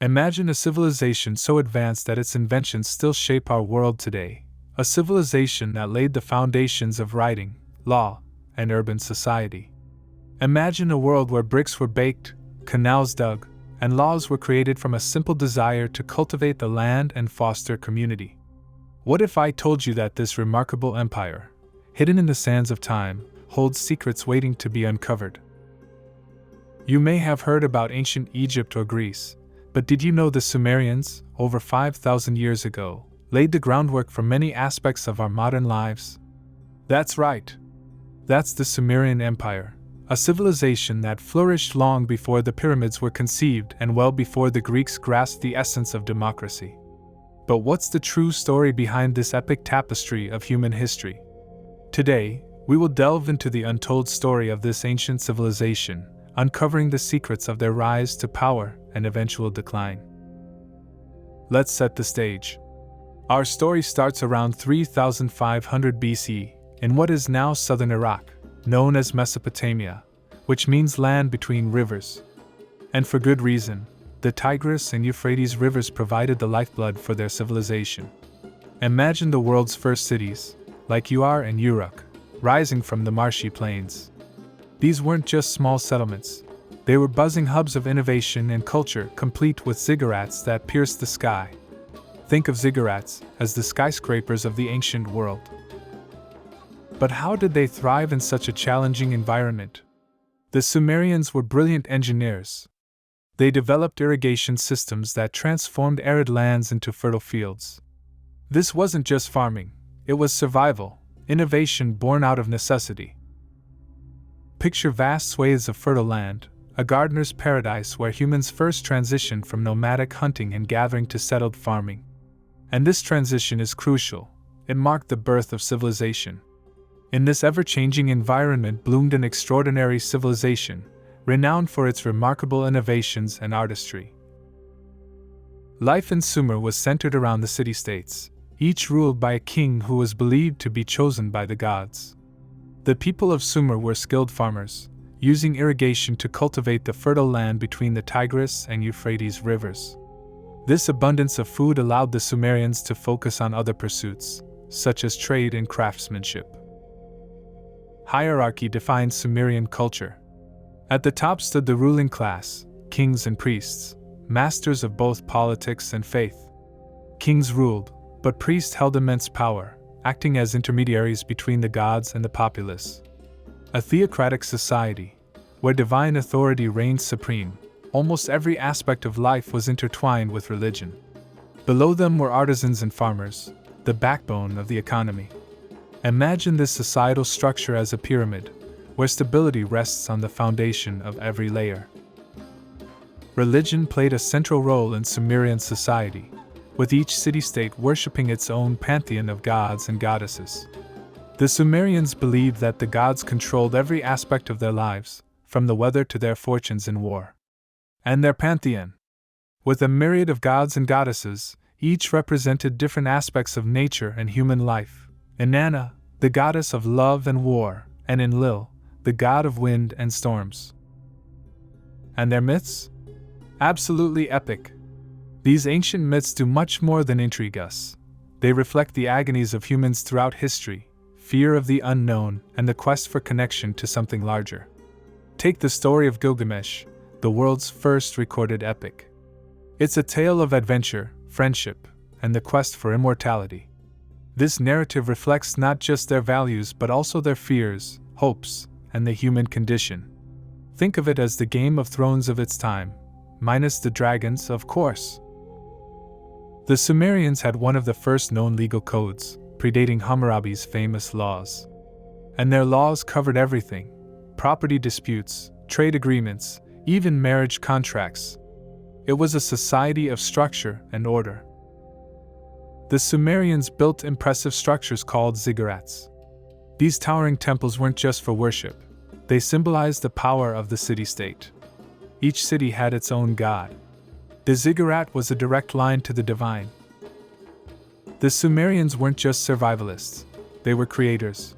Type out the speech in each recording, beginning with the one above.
Imagine a civilization so advanced that its inventions still shape our world today, a civilization that laid the foundations of writing, law, and urban society. Imagine a world where bricks were baked, canals dug, and laws were created from a simple desire to cultivate the land and foster community. What if I told you that this remarkable empire, hidden in the sands of time, holds secrets waiting to be uncovered? You may have heard about ancient Egypt or Greece, but did you know the Sumerians, over 5,000 years ago, laid the groundwork for many aspects of our modern lives? That's right. That's the Sumerian Empire, a civilization that flourished long before the pyramids were conceived and well before the Greeks grasped the essence of democracy. But what's the true story behind this epic tapestry of human history? Today, we will delve into the untold story of this ancient civilization, uncovering the secrets of their rise to power and eventual decline. Let's set the stage. Our story starts around 3500 BC, in what is now southern Iraq, known as Mesopotamia, which means land between rivers. And for good reason. The Tigris and Euphrates rivers provided the lifeblood for their civilization. Imagine the world's first cities, like Ur and Uruk, rising from the marshy plains. These weren't just small settlements. They were buzzing hubs of innovation and culture, complete with ziggurats that pierced the sky. Think of ziggurats as the skyscrapers of the ancient world. But how did they thrive in such a challenging environment? The Sumerians were brilliant engineers. They developed irrigation systems that transformed arid lands into fertile fields. This wasn't just farming, it was survival, innovation born out of necessity. Picture vast swathes of fertile land, a gardener's paradise where humans first transitioned from nomadic hunting and gathering to settled farming. And this transition is crucial. It marked the birth of civilization. In this ever-changing environment bloomed an extraordinary civilization, renowned for its remarkable innovations and artistry. Life in Sumer was centered around the city-states, each ruled by a king who was believed to be chosen by the gods. The people of Sumer were skilled farmers, using irrigation to cultivate the fertile land between the Tigris and Euphrates rivers. This abundance of food allowed the Sumerians to focus on other pursuits, such as trade and craftsmanship. Hierarchy defined Sumerian culture. At the top stood the ruling class, kings and priests, masters of both politics and faith. Kings ruled, but priests held immense power, acting as intermediaries between the gods and the populace. A theocratic society, where divine authority reigned supreme, almost every aspect of life was intertwined with religion. Below them were artisans and farmers, the backbone of the economy. Imagine this societal structure as a pyramid, where stability rests on the foundation of every layer. Religion played a central role in Sumerian society, with each city-state worshipping its own pantheon of gods and goddesses. The Sumerians believed that the gods controlled every aspect of their lives, from the weather to their fortunes in war. And their pantheon, with a myriad of gods and goddesses, each represented different aspects of nature and human life. Inanna, the goddess of love and war, and Enlil, the god of wind and storms. And their myths? Absolutely epic. These ancient myths do much more than intrigue us. They reflect the agonies of humans throughout history, fear of the unknown, and the quest for connection to something larger. Take the story of Gilgamesh, the world's first recorded epic. It's a tale of adventure, friendship, and the quest for immortality. This narrative reflects not just their values but also their fears, hopes, and the human condition. Think of it as the Game of Thrones of its time, minus the dragons, of course. The Sumerians had one of the first known legal codes, predating Hammurabi's famous laws. And their laws covered everything: property disputes, trade agreements, even marriage contracts. It was a society of structure and order. The Sumerians built impressive structures called ziggurats. These towering temples weren't just for worship. They symbolized the power of the city-state. Each city had its own god. The ziggurat was a direct line to the divine. The Sumerians weren't just survivalists. They were creators.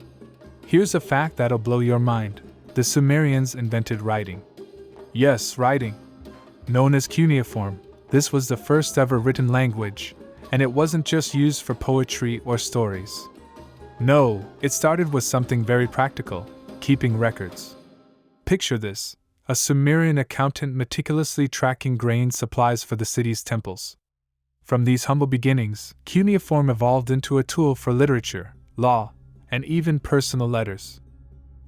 Here's a fact that'll blow your mind. The Sumerians invented writing. Yes, writing. Known as cuneiform, This was the first ever written language, and it wasn't just used for poetry or stories. No, it started with something very practical: keeping records. Picture this: a Sumerian accountant meticulously tracking grain supplies for the city's temples. From these humble beginnings, cuneiform evolved into a tool for literature, law, and even personal letters.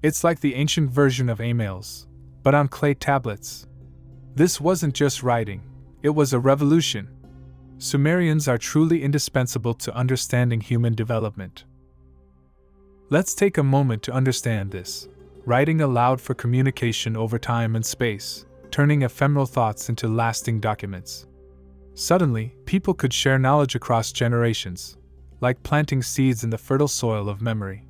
It's like the ancient version of emails, but on clay tablets. This wasn't just writing, it was a revolution. Sumerians are truly indispensable to understanding human development. Let's take a moment to understand this. Writing allowed for communication over time and space, turning ephemeral thoughts into lasting documents. Suddenly, people could share knowledge across generations, like planting seeds in the fertile soil of memory.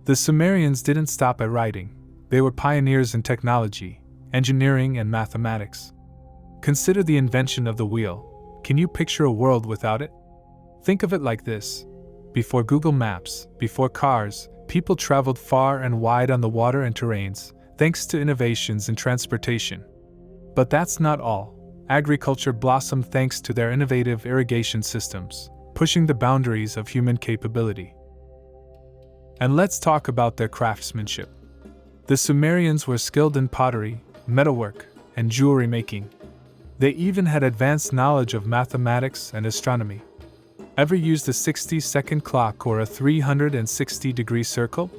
The Sumerians didn't stop at writing. They were pioneers in technology, engineering, and mathematics. Consider the invention of the wheel. Can you picture a world without it? Think of it like this. Before Google Maps, before cars, people traveled far and wide on the water and terrains, thanks to innovations in transportation. But that's not all. Agriculture blossomed thanks to their innovative irrigation systems, pushing the boundaries of human capability. And let's talk about their craftsmanship. The Sumerians were skilled in pottery, metalwork, and jewelry making. They even had advanced knowledge of mathematics and astronomy. Ever used a 60-second clock or a 360-degree circle?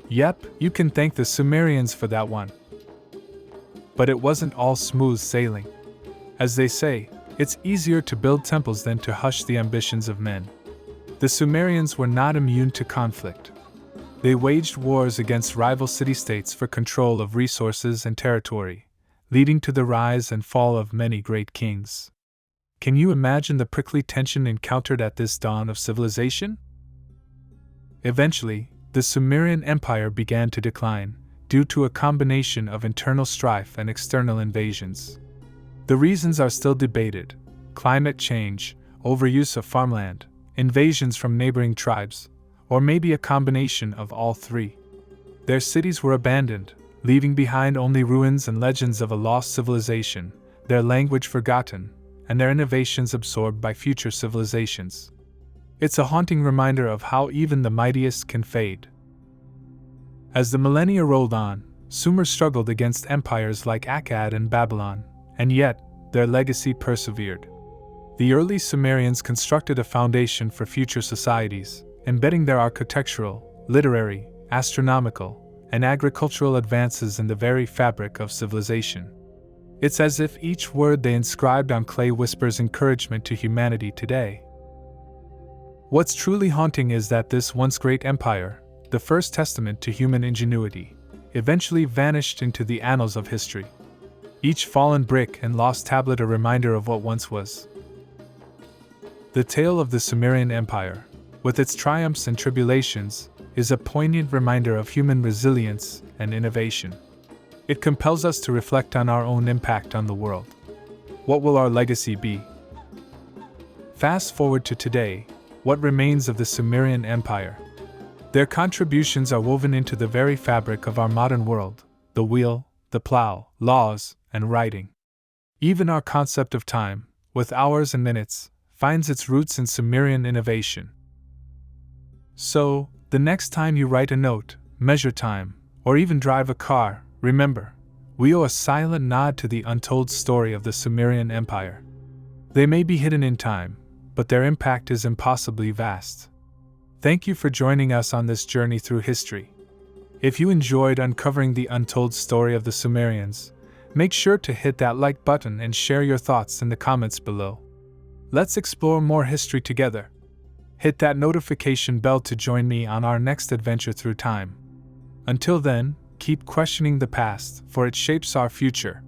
Yep, you can thank the Sumerians for that one. But it wasn't all smooth sailing. As they say, it's easier to build temples than to hush the ambitions of men. The Sumerians were not immune to conflict. They waged wars against rival city-states for control of resources and territory, leading to the rise and fall of many great kings. Can you imagine the prickly tension encountered at this dawn of civilization? Eventually, the Sumerian Empire began to decline, due to a combination of internal strife and external invasions. The reasons are still debated: climate change, overuse of farmland, invasions from neighboring tribes, or maybe a combination of all three. Their cities were abandoned, leaving behind only ruins and legends of a lost civilization, their language forgotten, and their innovations absorbed by future civilizations. It's a haunting reminder of how even the mightiest can fade. As the millennia rolled on, Sumer struggled against empires like Akkad and Babylon, and yet, their legacy persevered. The early Sumerians constructed a foundation for future societies, embedding their architectural, literary, astronomical, and agricultural advances in the very fabric of civilization. It's as if each word they inscribed on clay whispers encouragement to humanity today. What's truly haunting is that this once great empire, the first testament to human ingenuity, eventually vanished into the annals of history. Each fallen brick and lost tablet a reminder of what once was. The tale of the Sumerian Empire, with its triumphs and tribulations, is a poignant reminder of human resilience and innovation. It compels us to reflect on our own impact on the world. What will our legacy be? Fast forward to today, what remains of the Sumerian Empire? Their contributions are woven into the very fabric of our modern world: the wheel, the plow, laws, and writing. Even our concept of time, with hours and minutes, finds its roots in Sumerian innovation. So, the next time you write a note, measure time, or even drive a car, remember, we owe a silent nod to the untold story of the Sumerian Empire. They may be hidden in time, but their impact is impossibly vast. Thank you for joining us on this journey through history. If you enjoyed uncovering the untold story of the Sumerians, make sure to hit that like button and share your thoughts in the comments below. Let's explore more history together. Hit that notification bell to join me on our next adventure through time. Until then, keep questioning the past, for it shapes our future.